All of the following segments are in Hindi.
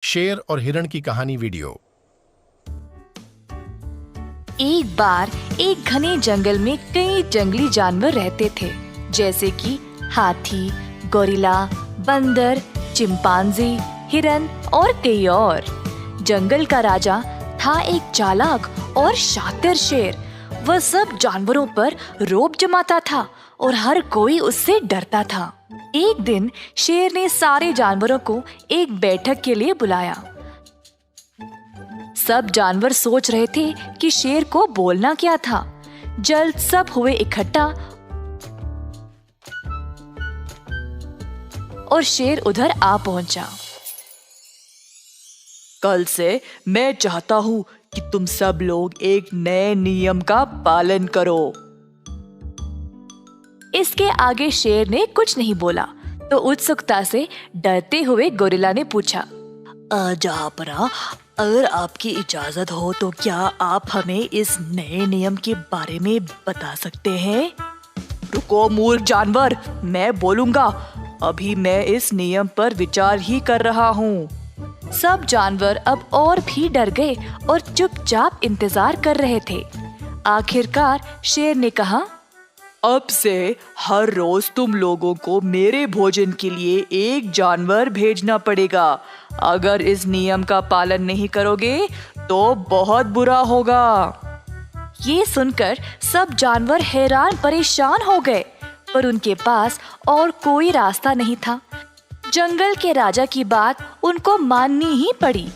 शेर और हिरण की कहानी वीडियो। एक बार एक घने जंगल में कई जंगली जानवर रहते थे, जैसे कि हाथी, गोरिल्ला, बंदर, चिंपांजी, हिरन और कई और। जंगल का राजा था एक चालाक और शातिर शेर। वह सब जानवरों पर रौब जमाता था और हर कोई उससे डरता था। एक दिन शेर ने सारे जानवरों को एक बैठक के लिए बुलाया। सब जानवर सोच रहे थे कि शेर को बोलना क्या था। जल्द सब हुए इकट्ठा और शेर उधर आ पहुंचा। कल से मैं चाहता हूँ कि तुम सब लोग एक नए नियम का पालन करो। इसके आगे शेर ने कुछ नहीं बोला तो उत्सुकता से डरते हुए गोरिल्ला ने पूछा, जहाँपना, अगर आपकी इजाजत हो तो क्या आप हमें इस नए नियम के बारे में बता सकते हैं? रुको मूर्ख जानवर, मैं बोलूंगा। अभी मैं इस नियम पर विचार ही कर रहा हूँ। सब जानवर अब और भी डर गए और चुपचाप इंतजार कर रहे थे। आखिरकार शेर ने कहा, अब से हर रोज तुम लोगों को मेरे भोजन के लिए एक जानवर भेजना पड़ेगा। अगर इस नियम का पालन नहीं करोगे तो बहुत बुरा होगा। ये सुनकर सब जानवर हैरान परेशान हो गए, पर उनके पास और कोई रास्ता नहीं था। जंगल के राजा की बात उनको माननी ही पड़ी।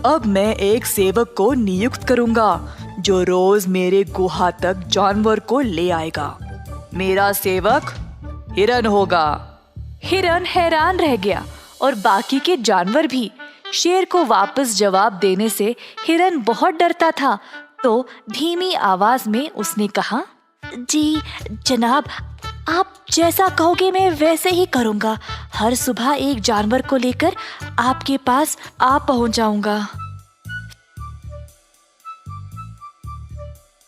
अब मैं एक सेवक को नियुक्त करूंगा जो रोज मेरे गुहा तक जानवर को ले आएगा। मेरा सेवक हिरन होगा। हिरन हैरान रह गया और बाकी के जानवर भी। शेर को वापस जवाब देने से हिरन बहुत डरता था, तो धीमी आवाज में उसने कहा, जी जनाब, आप जैसा कहोगे मैं वैसे ही करूंगा। हर सुबह एक जानवर को लेकर आपके पास आ पहुंच जाऊंगा।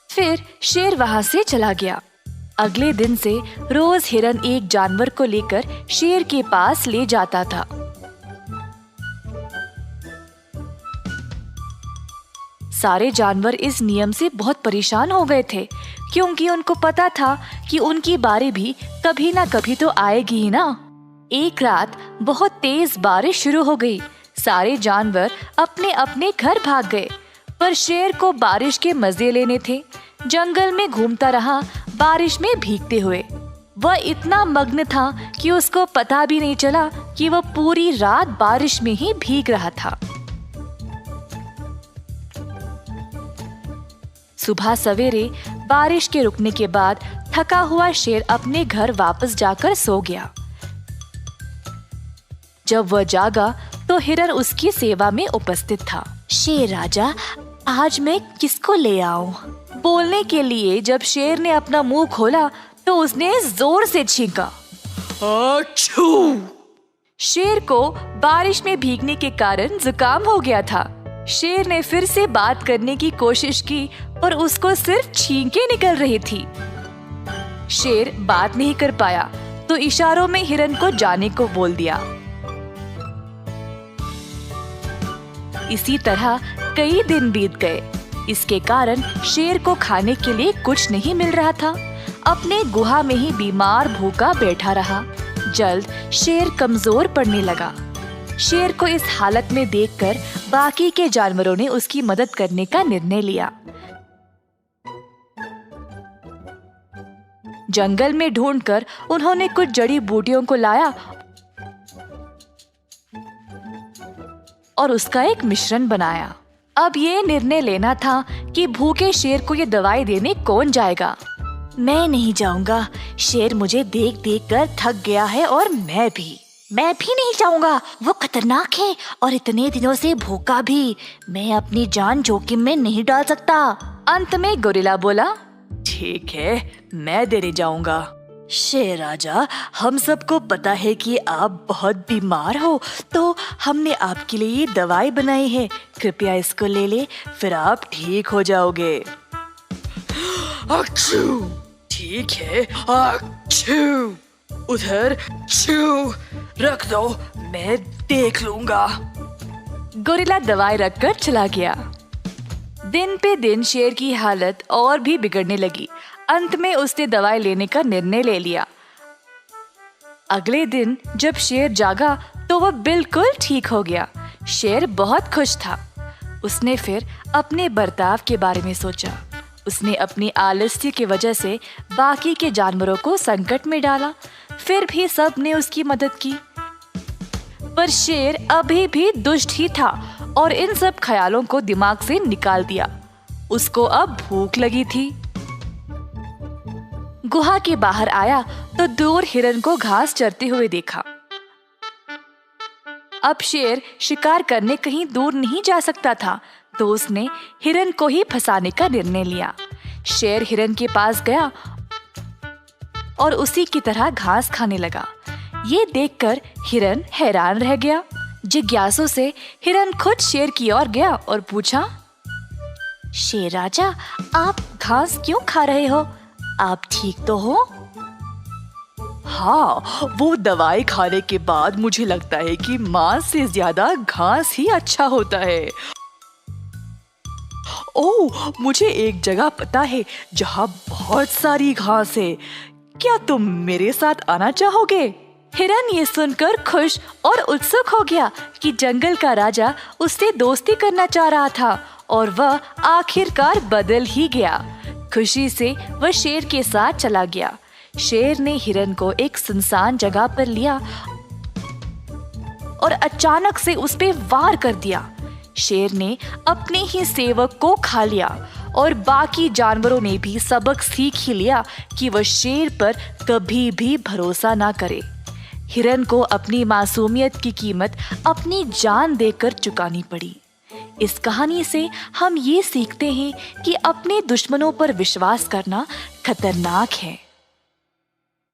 फिर शेर वहां से चला गया। अगले दिन से रोज हिरन एक जानवर को लेकर शेर के पास ले जाता था। सारे जानवर इस नियम से बहुत परेशान हो गए थे, क्योंकि उनको पता था कि उनकी बारी भी कभी ना कभी तो आएगी ही ना। एक रात बहुत तेज बारिश शुरू हो गई। सारे जानवर अपने अपने घर भाग गए, पर शेर को बारिश के मजे लेने थे। जंगल में घूमता रहा, बारिश में भीगते हुए। वह इतना मग्न था कि उसको पता भी नहीं चला कि वह पूरी रात बारिश में ही भीग रहा था। सुबह सवेरे बारिश के रुकने के बाद थका हुआ शेर अपने घर वापस जाकर सो गया। जब वह जागा तो हिरन उसकी सेवा में उपस्थित था। शेर राजा, आज मैं किसको ले आऊं? बोलने के लिए जब शेर ने अपना मुंह खोला तो उसने जोर से छींका। achoo! शेर को बारिश में भीगने के कारण जुकाम हो गया था। शेर ने फिर से बात करने की कोशिश की, पर उसको सिर्फ छींकें निकल रही थी। शेर बात नहीं कर पाया तो इशारों में हिरन को जाने को बोल दिया। इसी तरह कई दिन बीत गए। इसके कारण शेर को खाने के लिए कुछ नहीं मिल रहा था। अपने गुहा में ही बीमार भूखा बैठा रहा। जल्द शेर कमजोर पड़ने लगा। शेर को इस हालत में देखकर बाकी के जानवरों ने उसकी मदद करने का निर्णय लिया। जंगल में ढूंढकर उन्होंने कुछ जड़ी बूटियों को लाया और उसका एक मिश्रण बनाया। अब ये निर्णय लेना था कि भूखे शेर को ये दवाई देने कौन जाएगा। मैं नहीं जाऊंगा। शेर मुझे देख देख कर थक गया है और मैं भी नहीं जाऊंगा। वो खतरनाक है और इतने दिनों से भूखा भी। मैं अपनी जान जोखिम में नहीं डाल सकता। अंत में गोरिल्ला बोला, ठीक है, मैं देने जाऊंगा। शेर राजा, हम सबको पता है कि आप बहुत बीमार हो, तो हमने आपके लिए ये दवाई बनाई है। कृपया इसको ले ले, फिर आप ठीक हो जाओगे। achoo! ठीक है। achoo! उधर छू रख दो, मैं देख लूंगा। गोरिल्ला दवाई रखकर चला गया। दिन पे दिन शेर की हालत और भी बिगड़ने लगी। अंत में उसने दवाई लेने का निर्णय ले लिया। अगले दिन जब शेर जागा तो वह बिल्कुल ठीक हो गया। शेर बहुत खुश था। उसने फिर अपने बर्ताव के बारे में सोचा। उसने अपनी आलस्य की वजह से बाकी के जानवरों को संकट में डाला, फिर भी सब ने उसकी मदद की। पर शेर अभी भी दुष्ट ही था और इन सब ख्यालों को दिमाग से निकाल दिया। उसको अब भूख लगी थी। गुहा के बाहर आया तो दूर हिरन को घास चरते हुए देखा। अब शेर शिकार करने कहीं दूर नहीं जा सकता था, तो उसने हिरन को ही फंसाने का निर्णय लिया। शेर हिरन के पास गया और उसी की तरह घास खाने लगा। ये देखकर हिरन हैरान रह गया। जिज्ञासु से हिरन खुद शेर की ओर गया और पूछा, शेर राजा, आप घास क्यों खा रहे हो? आप ठीक तो हो? हाँ, वो दवाई खाने के बाद मुझे लगता है कि मांस से ज्यादा घास ही अच्छा होता है। ओह, मुझे एक जगह पता है जहाँ बहुत सारी घास है। क्या तुम मेरे साथ आना चाहोगे? हिरन ये सुनकर खुश और उत्सुक हो गया कि जंगल का राजा उससे दोस्ती करना चाह रहा था और वह आखिरकार बदल ही गया। खुशी से वह शेर के साथ चला गया। शेर ने हिरन को एक सुनसान जगह पर लिया और अचानक से उस पे वार कर दिया। शेर ने अपने ही सेवक को खा लिया और बाकी जानवरों ने भी सबक सीख ही लिया कि वह शेर पर कभी भी भरोसा ना करे। हिरन को अपनी मासूमियत की कीमत अपनी जान देकर चुकानी पड़ी। इस कहानी से हम ये सीखते हैं कि अपने दुश्मनों पर विश्वास करना खतरनाक है।